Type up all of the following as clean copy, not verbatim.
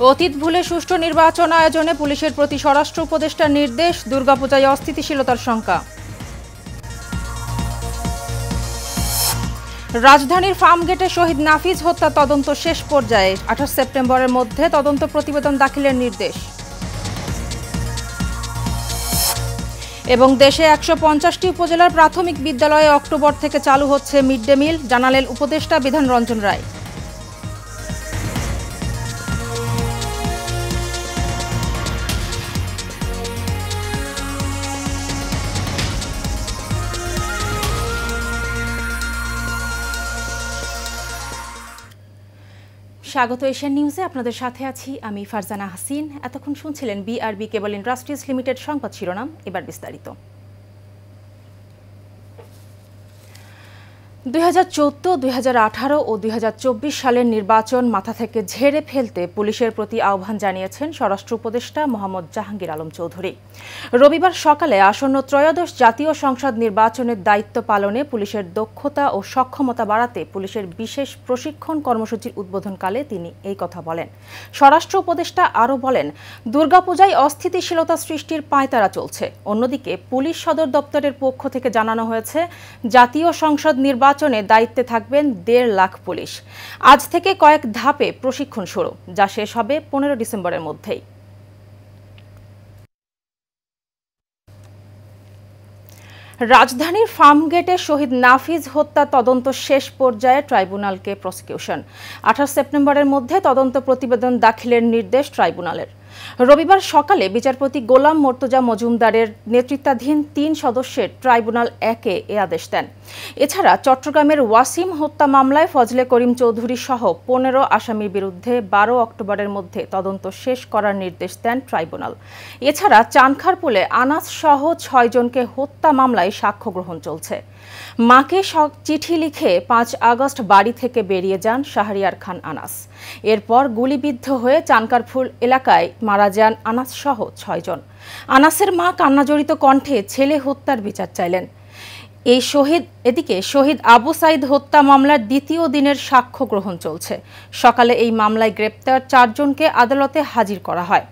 অতীত ভুলে সুষ্ঠু নির্বাচন আয়োজনে পুলিশের প্রতি স্বরাষ্ট্র উপদেষ্টার নির্দেশ, দুর্গাপূজায় অস্থিতিশীলতার শঙ্কা। রাজধানীর ফার্মগেটে শহীদ নাফিজ হত্যা তদন্ত শেষ পর্যায়ে, 28 সেপ্টেম্বরের মধ্যে তদন্ত প্রতিবেদন দাখিলের নির্দেশ। এবং দেশে 150টি উপজেলার প্রাথমিক বিদ্যালয়ে অক্টোবর থেকে চালু হচ্ছে মিড ডে মিল, জানালেন উপদেষ্টা বিধান রঞ্জন রায়। স্বাগত এশিয়ান নিউজে, আপনাদের সাথে আছি আমি ফারজানা হাসিন। এতক্ষণ শুনছিলেন বিআরবি কেবল ইন্ডাস্ট্রিজ লিমিটেড সংবাদ শিরোনাম, এবার বিস্তারিত। 2014, 2018 ও 2024 সালের নির্বাচন মাথা থেকে ঝেড়ে ফেলতে পুলিশের প্রতি আহ্বান জানিয়েছেন স্বরাষ্ট্র উপদেষ্টা মোহাম্মদ জাহাঙ্গীর আলম চৌধুরী। রবিবার সকালে আসন্ন ত্রয়োদশ জাতীয় সংসদ নির্বাচনের দায়িত্ব পালনে পুলিশের দক্ষতা ও সক্ষমতা বাড়াতে পুলিশের বিশেষ প্রশিক্ষণ কর্মসূচির উদ্বোধনকালে তিনি এই কথা বলেন। স্বরাষ্ট্র উপদেষ্টা আরও বলেন, দুর্গাপূজায় অস্থিতিশীলতা সৃষ্টির পাঁয়তারা চলছে। অন্যদিকে পুলিশ সদর দপ্তরের পক্ষ থেকে জানানো হয়েছে, জাতীয় সংসদ নির্বাচনে দায়িত্বে থাকবেন 1.5 লাখ পুলিশ। আজ থেকে কয়েক ধাপে প্রশিক্ষণ শুরু, যা শেষ হবে 15 ডিসেম্বরের মধ্যেই। রাজধানীর ফার্মগেটে শহীদ নাফিজ হত্যা তদন্ত শেষ পর্যায়ে, ট্রাইব্যুনালকে প্রসিকিউশন। 28 সেপ্টেম্বরের মধ্যে তদন্ত প্রতিবেদন দাখিলের নির্দেশ ট্রাইব্যুনালের। রবিবার সকালে বিচারপতি গোলাম মর্তুজা মজুমদারের নেতৃত্বাধীন 3 সদস্যের ট্রাইব্যুনাল 1 এ আদেশ দেন। এছাড়া চট্টগ্রামের ওয়াসিম হত্যা মামলায় ফজলে করিম চৌধুরী সহ 15 আসামির বিরুদ্ধে 12 অক্টোবরের মধ্যে তদন্ত শেষ করার নির্দেশ দেন ট্রাইব্যুনাল। এছাড়া চানখারপুলে আনাস সহ 6 জনকে হত্যা মামলায় সাক্ষ্য গ্রহণ চলছে। মাকে চিঠি লিখে 5 আগস্ট বাড়ি থেকে বেরিয়ে যান শাহরিয়ার খান আনাস। এরপর গুলিবিদ্ধ হয়ে চানখারপুল এলাকায় মারা যান আনাস সহ 6 জন। আনাসের মা কান্নাজড়িত কণ্ঠে ছেলে হত্যার বিচার চাইলেন। এদিকে শহীদ আবু সাইদ হত্যা মামলার দ্বিতীয় দিনের সাক্ষ্য গ্রহণ চলছে। সকালে এই মামলায় গ্রেপ্তার 4 জনকে আদালতে হাজির করা হয়।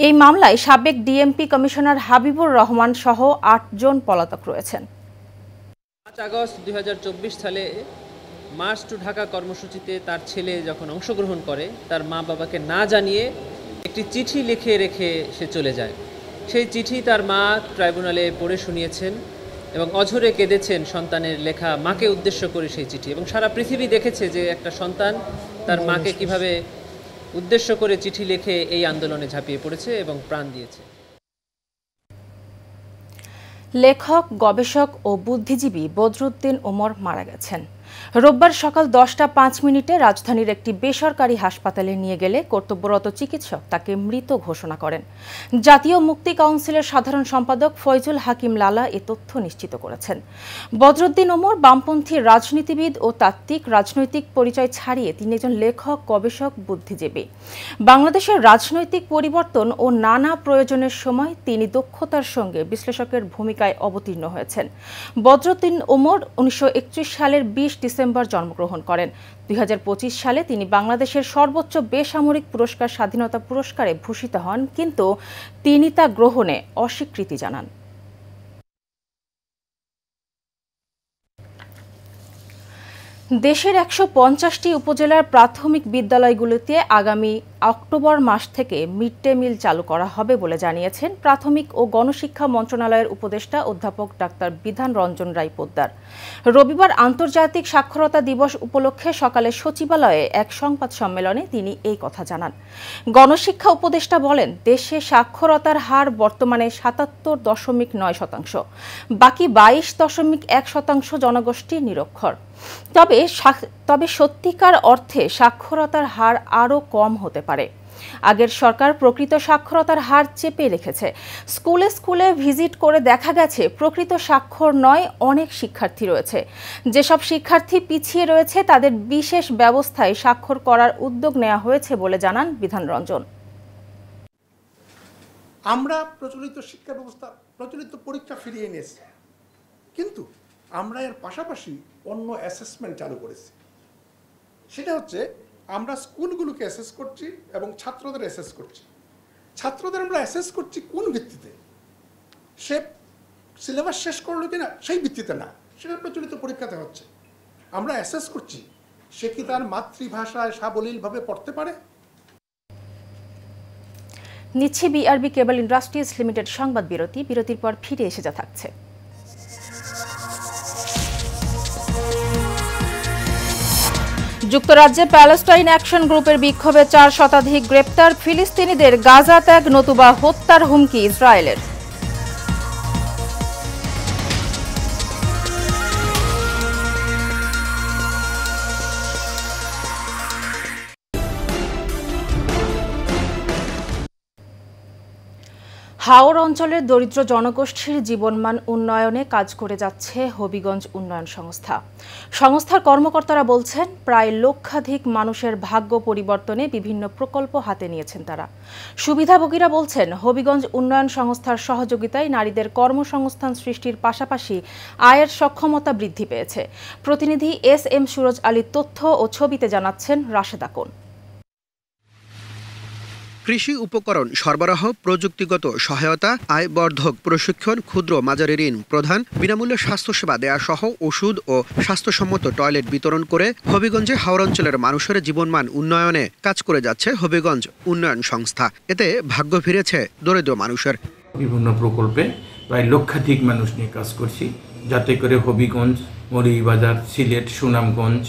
এই মামলায় সাবেক ডিএমপি কমিশনার হাবিবুর রহমান সহ 8 জন পলাতক রয়েছেন। 5 আগস্ট 2024 সালে মার্চ টু ঢাকা কর্মসূচিতে তার ছেলে যখন অংশগ্রহণ করে, তার মা বাবাকে না জানিয়ে একটি চিঠি লিখে রেখে সে চলে যায়। সেই চিঠি তার মা ট্রাইব্যুনালে পড়ে শুনিয়েছেন এবং অঝরে কেঁদেছেন সন্তানের লেখা মাকে উদ্দেশ্য করে সেই চিঠি। এবং সারা পৃথিবী দেখেছে যে একটা সন্তান তার মাকে কিভাবে উদ্দেশ্য করে চিঠি লিখে এই আন্দোলনে ঝাঁপিয়ে পড়েছে এবং প্রাণ দিয়েছে। লেখক, গবেষক ও বুদ্ধিজীবী বদরুদ্দিন ওমর মারা গেছেন। রোববার সকাল 10:05 রাজধানীর একটি বেসরকারি হাসপাতালে নিয়ে গেলে কর্তব্যরত চিকিৎসক তাকে মৃত ঘোষণা করেন। জাতীয় মুক্তি কাউন্সিলের সাধারণ সম্পাদক ফয়জুল হাকিম লালা এ তথ্য নিশ্চিত করেছেন। বদরুদ্দিন ওমর বামপন্থী রাজনীতিবিদ ও তাত্ত্বিক, রাজনৈতিক পরিচয় ছাড়িয়ে তিনি একজন লেখক, গবেষক, বুদ্ধিজীবী। বাংলাদেশের রাজনৈতিক পরিবর্তন ও নানা প্রয়োজনের সময় তিনি দক্ষতার সঙ্গে বিশ্লেষকের ভূমিকায় অবতীর্ণ হয়েছেন। বদরুদ্দিন ওমর 1931 সালের 20 ডিসেম্বর জন্মগ্রহণ করেন। 2025 সালে তিনি বাংলাদেশের সর্বোচ্চ বেসামরিক পুরস্কার স্বাধীনতা পুরস্কারে ভূষিত হন, কিন্তু তিনি তা গ্রহণে অস্বীকৃতি জানান। দেশের 150টি উপজেলার প্রাথমিক বিদ্যালয়গুলোতে আগামী অক্টোবর মাস থেকে মিড ডে মিল চালু করা হবে বলে জানিয়েছেন প্রাথমিক ও গণশিক্ষা মন্ত্রণালয়ের উপদেষ্টা অধ্যাপক ডাক্তার বিধান রঞ্জন রায় পোদ্দার। রবিবার আন্তর্জাতিক সাক্ষরতা দিবস উপলক্ষে সকালে সচিবালয়ে এক সংবাদ সম্মেলনে তিনি এই কথা জানান। গণশিক্ষা উপদেষ্টা বলেন, দেশে সাক্ষরতার হার বর্তমানে 77.9%, বাকি 22.1% জনগোষ্ঠী নিরক্ষর। তবে সত্যিকার অর্থে সাক্ষরতার হার আরও কম হতে পারে। আগের সরকার প্রকৃত সাক্ষরতার হার চেপে রেখেছে। স্কুলে স্কুলে ভিজিট করে দেখা গেছে প্রকৃত সাক্ষর নয় অনেক শিক্ষার্থী রয়েছে। যেসব শিক্ষার্থী পিছিয়ে রয়েছে তাদের বিশেষ ব্যবস্থায় স্বাক্ষর করার উদ্যোগ নেওয়া হয়েছে বলে জানান বিধান রঞ্জন। আমরা প্রচলিত শিক্ষা ব্যবস্থা, প্রচলিত পরীক্ষা ফিরিয়ে এনেছি, কিন্তু আমরা এর পাশাপাশি অন্য অ্যাসেসমেন্ট চালু করেছি। সেটা হচ্ছে আমরা স্কুলগুলোকে অ্যাসেস করছি এবং ছাত্রদের অ্যাসেস করছি। ছাত্রদের আমরা অ্যাসেস করছি কোন ভিত্তিতে? সে সিলেবাস শেষ করলো কিনা সেই ভিত্তিতে না, সেটা প্রচলিত পরীক্ষাতে হচ্ছে। আমরা অ্যাসেস করছি সে কি তার মাতৃভাষায় সাবলীলভাবে পড়তে পারে। নিচ্ছে বিআরবি কেবল ইন্ডাস্ট্রিজ লিমিটেড সংবাদ বিরতি। বিরতির পর ফিরে এসে যা থাকছে। যুক্তরাজ্যে প্যালেস্টাইন অ্যাকশন গ্রুপের বিক্ষোভে 4 শতাধিক গ্রেপ্তার। ফিলিস্তিনিদের গাজা ত্যাগ নতুবা হত্যার হুমকি ইসরায়েলের। হাওর অঞ্চলের দরিদ্র জনগোষ্ঠীর জীবনমান উন্নয়নে কাজ করে যাচ্ছে হবিগঞ্জ উন্নয়ন সংস্থা। সংস্থার কর্মকর্তারা বলছেন, প্রায় লক্ষাধিক মানুষের ভাগ্য পরিবর্তনে বিভিন্ন প্রকল্প হাতে নিয়েছেন তারা। সুবিধাভোগীরা বলছেন, হবিগঞ্জ উন্নয়ন সংস্থার সহযোগিতায় নারীদের কর্মসংস্থান সৃষ্টির পাশাপাশি আয়ের সক্ষমতা বৃদ্ধি পেয়েছে। প্রতিনিধি SM সুরজ আলীর তথ্য ও ছবিতে জানাচ্ছেন রাশেদ আকন। কৃষি উপকরণ সরবরাহ, প্রযুক্তিগত সহায়তা, আয়বর্ধক প্রশিক্ষণ, ক্ষুদ্র মাঝারি ঋণ প্রদান, বিনামূল্যে স্বাস্থ্যসেবা দেয়া সহ ওষুধ ও স্বাস্থ্যসম্মত টয়লেট বিতরণ করে হবিগঞ্জে হাওর অঞ্চলের মানুষের জীবনমান উন্নয়নে কাজ করে যাচ্ছে হবিগঞ্জ উন্নয়ন সংস্থা। এতে ভাগ্য ফিরেছে দরিদ্র মানুষের। বিভিন্ন প্রকল্পে প্রায় লক্ষাধিক মানুষ নিয়ে কাজ করছি, যাতে করে হবিগঞ্জ, মৌলভীবাজার, সিলেট, সুনামগঞ্জ,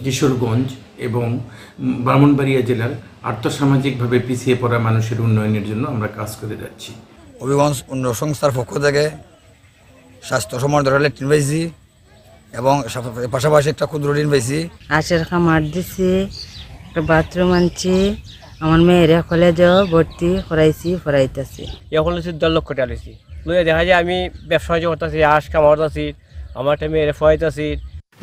কিশোরগঞ্জ এবং ব্রাহ্মণবাড়িয়া জেলার আর্থসামাজিকভাবে পিছিয়ে পড়া মানুষের উন্নয়নের জন্য আমরা কাজ করে যাচ্ছি। হবিগঞ্জ উন্নয়ন সংস্থার পক্ষ থেকে স্বাস্থ্যসম্মত ল্যাট্রিন পাইছি এবং পাশাপাশি একটা ক্ষুদ্র ঋণ পাইছি। আশের খামার দিছি, একটা বাথরুম আনছি, আমার মেয়ের কলেজেও ভর্তি করাইছি, পড়াইতেছি। এখন 10 লক্ষ টাকা দিয়েছি, দেখা যায় আমি ব্যবসা বাণিজ্য করতেছি, হাঁস কামার আছি, আমার মেয়ের পড়াইতেছি।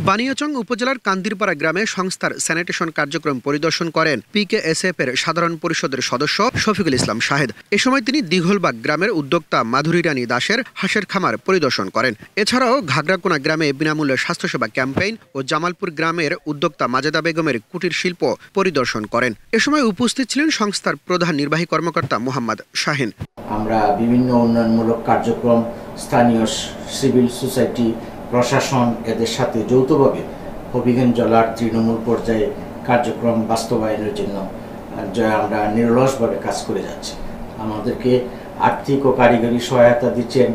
বানিয়াচং উপজেলার কান্দিরপাড়া গ্রামে সংস্থার স্যানিটেশন কার্যক্রম পরিদর্শন করেন PKSF এর সাধারণ পরিষদের সদস্য শফিকুল ইসলাম শাহেদ। এ সময় তিনি দিঘলবাগ গ্রামের উদ্যোক্তা মাধুরী রানী দাসের হাঁসের খামার পরিদর্শন করেন। এছাড়াও ঘাগড়াকোনা গ্রামে বিনামূল্যে স্বাস্থ্যসেবা ক্যাম্পেইন ও জামালপুর গ্রামের উদ্যোক্তা মাজেদা বেগমের কুটির শিল্প পরিদর্শন করেন। এ সময় উপস্থিত ছিলেন সংস্থার প্রধান নির্বাহী কর্মকর্তা মোহাম্মদ শাহিন। আমরা বিভিন্ন উন্নয়নমূলক কার্যক্রম, স্থানীয় সিভিল সোসাইটি, প্রশাসন এদের সাথে যৌথভাবে হবিগঞ্জ জেলার তৃণমূল পর্যায়ে কার্যক্রম বাস্তবায়নের জন্য আমরা নিরলসভাবে কাজ করে যাচ্ছি। আমাদেরকে আর্থিক ও কারিগরি সহায়তা দিচ্ছেন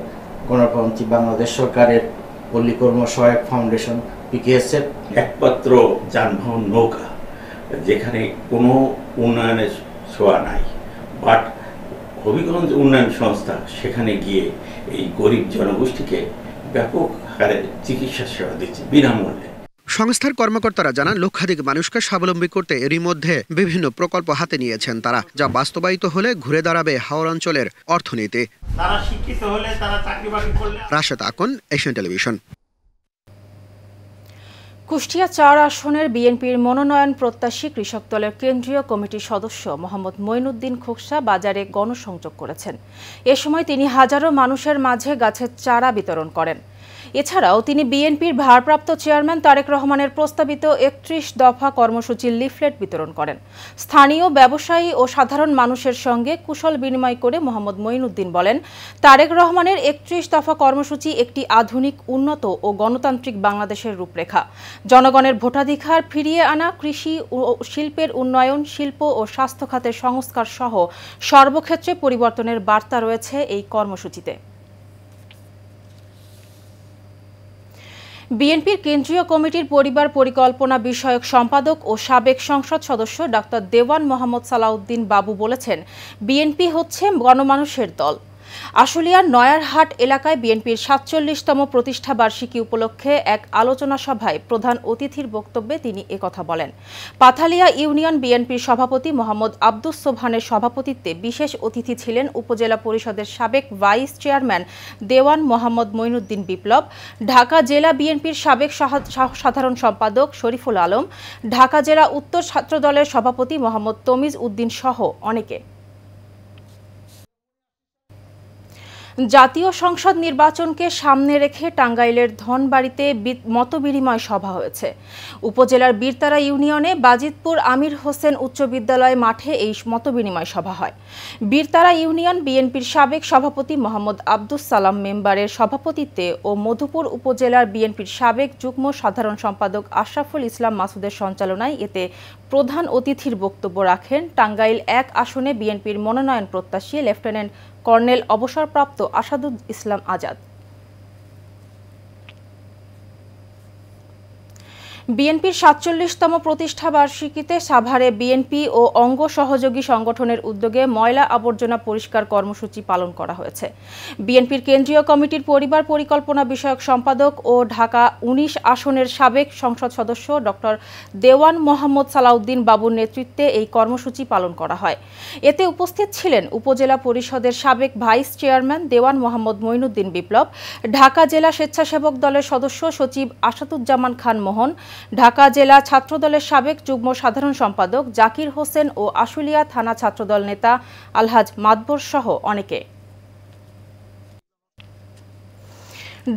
গণপ্রজাতন্ত্রী বাংলাদেশ সরকারের পল্লী কর্ম সহায়ক ফাউন্ডেশন PKSF। একমাত্র যানবাহন নৌকা যেখানে কোনো উন্নয়নের ছোঁয়া নাই, বাট হবিগঞ্জ উন্নয়ন সংস্থা সেখানে গিয়ে এই গরিব জনগোষ্ঠীকে ব্যাপক হারে চিকিৎসা সেবা দিচ্ছে বিনামূল্যে। সংস্থার কর্মকর্তারা জানান, লক্ষাধিক মানুষকে স্বাবলম্বী করতে এরই মধ্যে বিভিন্ন প্রকল্প হাতে নিয়েছেন তারা, যা বাস্তবায়িত হলে ঘুরে দাঁড়াবে হাওর অঞ্চলের অর্থনীতি। তারা শিক্ষিত হলে, তারা চাকরি বাকরি করলে। Rashed Akon, Asian television. কুষ্টিয়া 4 আসনের বিএনপির মনোনয়ন প্রত্যাশী কৃষক দলের কেন্দ্রীয় কমিটির সদস্য মোহাম্মদ মঈনুদ্দিন খোকসা বাজারে গণসংযোগ করেছেন। এ সময় তিনি হাজারো মানুষের মাঝে গাছের চারা বিতরণ করেন। এছাড়াও তিনি বিএনপির ভারপ্রাপ্ত চেয়ারম্যান তারেক রহমানের প্রস্তাবিত 31 দফা কর্মসূচির লিফলেট বিতরণ করেন। স্থানীয় ব্যবসায়ী ও সাধারণ মানুষের সঙ্গে কুশল বিনিময় করে মোহাম্মদ মঈনুদ্দিন বলেন, তারেক রহমানের 31 দফা কর্মসূচি একটি আধুনিক, উন্নত ও গণতান্ত্রিক বাংলাদেশের রূপরেখা। জনগণের ভোটাধিকার ফিরিয়ে আনা, কৃষি ও শিল্পের উন্নয়ন, শিল্প ও স্বাস্থ্য খাতের সংস্কার সহ সর্বক্ষেত্রে পরিবর্তনের বার্তা রয়েছে এই কর্মসূচিতে। বিএনপির কেন্দ্রীয় কমিটির পরিবার পরিকল্পনা বিষয়ক সম্পাদক ও সাবেক সংসদ সদস্য ডাক্তার দেওয়ান মোহাম্মদ সালাউদ্দিন বাবু বলেছেন, বিএনপি হচ্ছে গণমানুষের দল। আশুলিয়ার নয়ারহাট এলাকায় বিএনপির ৪৭তম প্রতিষ্ঠা বার্ষিকী উপলক্ষে এক আলোচনা সভায় প্রধান অতিথির বক্তব্যে তিনি একথা বলেন। পাথালিয়া ইউনিয়ন বিএনপির সভাপতি মোহাম্মদ আব্দুস সোবহানের সভাপতিত্বে বিশেষ অতিথি ছিলেন উপজেলা পরিষদের সাবেক ভাইস চেয়ারম্যান দেওয়ান মোহাম্মদ মঈনুদ্দিন বিপ্লব, ঢাকা জেলা বিএনপির সাবেক সাধারণ সম্পাদক শরীফুল আলম, ঢাকা জেলা উত্তর ছাত্রদলের সভাপতি মোহাম্মদ তমিজ উদ্দিন সহ অনেকে। জাতীয় সংসদ নির্বাচনকে সামনে রেখে টাঙ্গাইলের ধনবাড়িতে মতবিনিময় সভা হয়েছে। উপজেলার বীরতারা ইউনিয়নে বাজিতপুর আমির হোসেন উচ্চ বিদ্যালয় মাঠে এই মতবিনিময় সভা হয়। বীরতারা ইউনিয়ন বিএনপির সাবেক সভাপতি মোহাম্মদ আব্দুস সালাম মেম্বারের সভাপতিত্বে ও মধুপুর উপজেলার বিএনপির সাবেক যুগ্ম সাধারণ সম্পাদক আশরাফুল ইসলাম মাসুদের সঞ্চালনায় এতে প্রধান অতিথির বক্তব্য রাখেন টাঙ্গাইল ১ আসনে বিএনপির মনোনয়ন প্রত্যাশী লেফটেন্যান্ট কর্নেল অবসরপ্রাপ্ত আসাদুল ইসলাম আজাদ। বিএনপির ৪৭তম প্রতিষ্ঠা বার্ষিকীতে সাভারে বিএনপি ও অঙ্গ সহযোগী সংগঠনের উদ্যোগে ময়লা আবর্জনা পরিষ্কার কর্মসূচি পালন করা হয়েছে। বিএনপির কেন্দ্রীয় কমিটির পরিবার পরিকল্পনা বিষয়ক সম্পাদক ও ঢাকা ১৯ আসনের সাবেক সংসদ সদস্য ডক্টর দেওয়ান মোহাম্মদ সালাউদ্দিন বাবুর নেতৃত্বে এই কর্মসূচি পালন করা হয়। এতে উপস্থিত ছিলেন উপজেলা পরিষদের সাবেক ভাইস চেয়ারম্যান দেওয়ান মোহাম্মদ মঈনুদ্দিন বিপ্লব, ঢাকা জেলা স্বেচ্ছাসেবক দলের সদস্য সচিব আসাদুজ্জামান খান মোহন, ঢাকা জেলা ছাত্রদলের সাবেক যুগ্ম সাধারণ সম্পাদক জাকির হোসেন ও আশুলিয়া থানা ছাত্রদল নেতা আলহাজ মাদবর সহ অনেকে।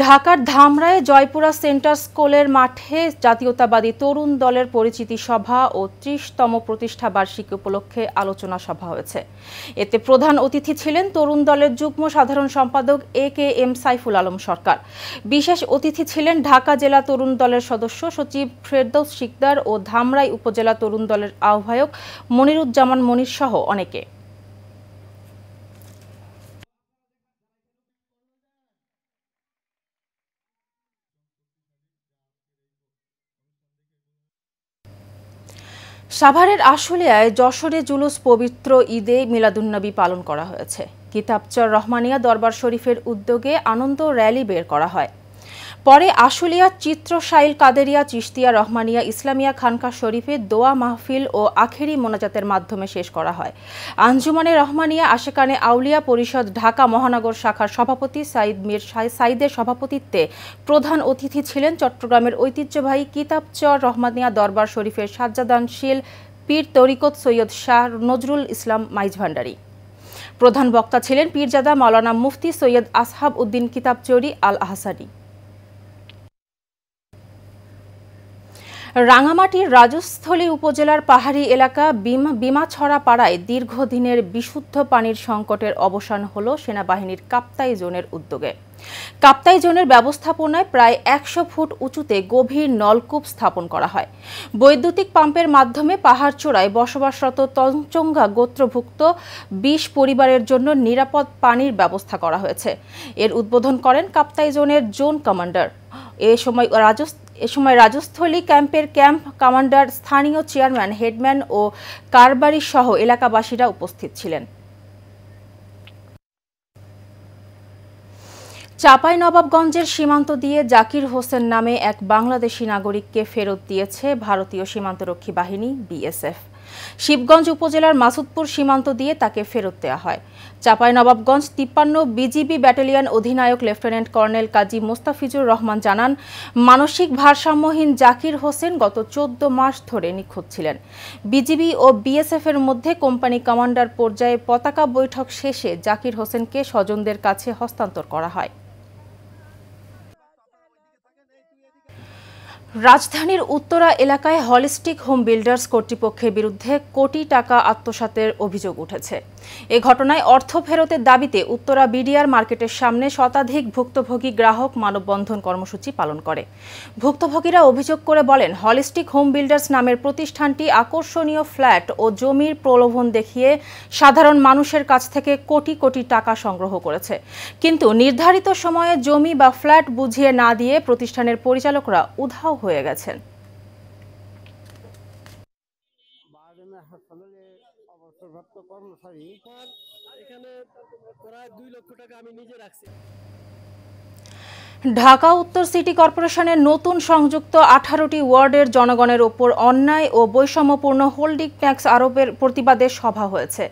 ঢাকার ধামরায় জয়পুরা সেন্টার স্কুলের মাঠে জাতীয়তাবাদী তরুণ দলের পরিচিতি সভা ও ৩০তম প্রতিষ্ঠা বার্ষিকী উপলক্ষে আলোচনা সভা হয়েছে। এতে প্রধান অতিথি ছিলেন তরুণ দলের যুগ্ম সাধারণ সম্পাদক এ.কে.এম. সাইফুল আলম সরকার। বিশেষ অতিথি ছিলেন ঢাকা জেলা তরুণ দলের সদস্য সচিব ফেরদৌস শিকদার ও ধামরাই উপজেলা তরুণ দলের আহ্বায়ক মনিরুজ্জামান মনির সহ অনেকে। সাভারের আশুলিয়ায় যশোরে জুলুস পবিত্র ঈদে মিলাদুন্নবী পালন করা হয়েছে। কিতাবচর রহমানিয়া দরবার শরীফের উদ্যোগে আনন্দ র্যালি বের করা হয়। পরে আশুলিয়া চিত্রশাইল কাদেরিয়া চিশতিয়া রহমানিয়া ইসলামিয়া খানকা শরীফে দোয়া মাহফিল ও আখেরি মোনাজাতের মাধ্যমে শেষ করা হয়। আঞ্জুমানে রহমানিয়া আশেকানে আউলিয়া পরিষদ ঢাকা মহানগর শাখার সভাপতি সাইদ মীর সাইদের সভাপতিত্বে প্রধান অতিথি ছিলেন চট্টগ্রামের ঐতিহ্যবাহী কিতাবচর রহমানিয়া দরবার শরীফের সাজ্জাদানশীল পীর তরিকত সৈয়দ শাহ নজরুল ইসলাম মাইজভান্ডারী। প্রধান বক্তা ছিলেন পীরজাদা মাওলানা মুফতি সৈয়দ আসহাব উদ্দিন কিতাবচরি আল আহসানি। রাঙামাটির রাজস্থলী উপজেলার পাহাড়ি এলাকা বিমাছড়া পাড়ায় দীর্ঘদিনের বিশুদ্ধ পানির সংকটের অবসান হল সেনাবাহিনীর কাপ্তাই জোনের উদ্যোগে। কাপ্তাই জোনের ব্যবস্থাপনায় প্রায় ১০০ ফুট উঁচুতে গভীর নলকূপ স্থাপন করা হয়। বৈদ্যুতিক পাম্পের মাধ্যমে পাহাড়চূড়ায় বসবাসরত তঞ্চঙ্গা গোত্রভুক্ত ২০ পরিবারের জন্য নিরাপদ পানির ব্যবস্থা করা হয়েছে। এর উদ্বোধন করেন কাপ্তাই জোনের জোন কমান্ডার। এ সময় রাজস্থলী ক্যাম্পের ক্যাম্প কমান্ডার, স্থানীয় চেয়ারম্যান, হেডম্যান ও কারবারি সহ এলাকাবাসীরা উপস্থিত ছিলেন। চাঁপাইনবাবগঞ্জের সীমান্ত দিয়ে জাকির হোসেন নামে এক বাংলাদেশি নাগরিককে ফেরত দিয়েছে ভারতীয় সীমান্তরক্ষী বাহিনী বিএসএফ। শিবগঞ্জ উপজেলার মাসুদপুর সীমান্ত দিয়ে তাকে ফেরত দেওয়া হয়। চাঁপাইনবাবগঞ্জ ৫৩ বিজিবি ব্যাটালিয়ন অধিনায়ক লেফটেন্যান্ট কর্নেল কাজী মোস্তাফিজুর রহমান জানান, মানসিক ভারসাম্যহীন জাকির হোসেন গত ১৪ মাস ধরে নিখোঁজ ছিলেন। বিজিবি ও বিএসএফ এর মধ্যে কোম্পানি কমান্ডার পর্যায়ে পতাকা বৈঠক শেষে জাকির হোসেনকে স্বজনদের কাছে হস্তান্তর করা হয়। রাজধানীর উত্তরা এলাকায় হলিস্টিক হোম বিল্ডার্স কর্তৃপক্ষের বিরুদ্ধে কোটি টাকা আত্মসাতের অভিযোগ উঠেছে। এ ঘটনায় অর্থ ফেরতের দাবিতে উত্তরা বিডিআর মার্কেটের সামনে শতাধিক ভুক্তভোগী গ্রাহক মানববন্ধন কর্মসূচি পালন করে। ভুক্তভোগীরা অভিযোগ করে বলেন, হলিস্টিক হোম বিল্ডার্স নামের প্রতিষ্ঠানটি আকর্ষণীয় ফ্ল্যাট ও জমির প্রলোভন দেখিয়ে সাধারণ মানুষের কাছ থেকে কোটি কোটি টাকা সংগ্রহ করেছে। কিন্তু নির্ধারিত সময়ে জমি বা ফ্ল্যাট বুঝিয়ে না দিয়ে প্রতিষ্ঠানের পরিচালকরা উধাও হয়ে গেছেন। ঢাকা উত্তর সিটি কর্পোরেশনের নতুন সংযুক্ত ১৮টি ওয়ার্ডের জনগণের ওপর অন্যায় ও বৈষম্যপূর্ণ হোল্ডিং ট্যাক্স আরোপের প্রতিবাদে সভা হয়েছে।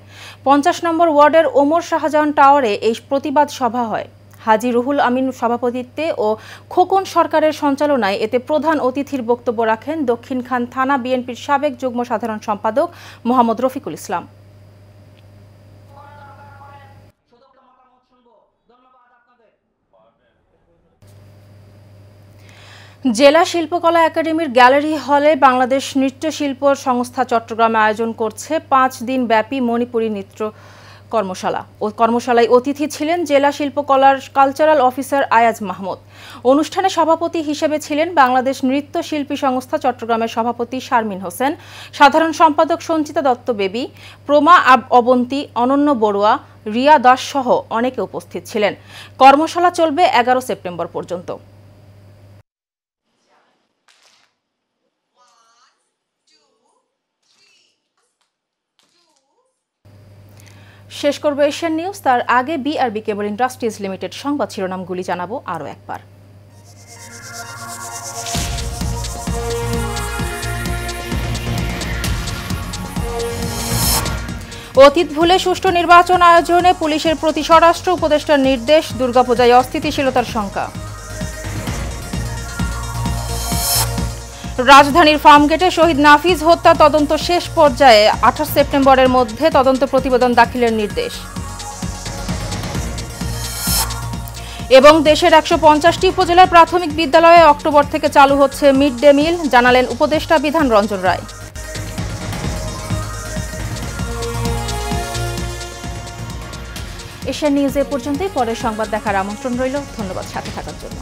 ৫০ নম্বর ওয়ার্ডের ওমর শাহজাহান টাওয়ারে এই প্রতিবাদ সভা হয়। হাজী রুহুল আমিন সভাপতিত্বে ও খোকন সরকারের সঞ্চালনায় এতে প্রধান অতিথির বক্তব্য রাখেন দক্ষিণখান থানা বিএনপির সাবেক যুগ্ম সাধারণ সম্পাদক মোহাম্মদ রফিকুল ইসলাম। জেলা শিল্পকলা একাডেমির গ্যালারি হলে বাংলাদেশ নৃত্যশিল্প সংস্থা চট্টগ্রামে আয়োজন করছে 5 দিন ব্যাপী মণিপুরী নৃত্য কর্মশালা। কর্মশালায় অতিথি ছিলেন জেলা শিল্পকলার কালচারাল অফিসার আয়াজ মাহমুদ। অনুষ্ঠানে সভাপতি হিসেবে ছিলেন বাংলাদেশ নৃত্যশিল্পী সংস্থা চট্টগ্রামের সভাপতি শারমিন হোসেন, সাধারণ সম্পাদক সঞ্চিতা দত্ত বেবী, প্রমা অবন্তী, অনন্য বড়ুয়া, রিয়া দাস সহ অনেকে উপস্থিত ছিলেন। কর্মশালা চলবে 11 সেপ্টেম্বর পর্যন্ত। শেষ করব এশিয়ান নিউজ। তার আগে বিআরবি কেবল ইন্ডাস্ট্রিজ লিমিটেড সংবাদ শিরোনামগুলি জানাবো আরও একবার। অতীত ভুলে সুষ্ঠু নির্বাচন আয়োজনে পুলিশের প্রতি স্বরাষ্ট্র উপদেষ্টার নির্দেশ, দুর্গাপূজায় অস্থিতিশীলতার শঙ্কা। রাজধানীর ফার্মগেটে শহীদ নাফিজ হত্যা তদন্ত শেষ পর্যায়ে, 28 সেপ্টেম্বরের মধ্যে তদন্ত প্রতিবেদন দাখিলের নির্দেশ। এবং দেশের 150টি উপজেলার প্রাথমিক বিদ্যালয়ে অক্টোবর থেকে চালু হচ্ছে মিড ডে মিল, জানালেন উপদেষ্টা বিধান রঞ্জন রায়। এশিয়ান নিউজ এ পর্যন্তই। পরের সংবাদ দেখার আমন্ত্রণ রইল। ধন্যবাদ সাথে থাকার জন্য।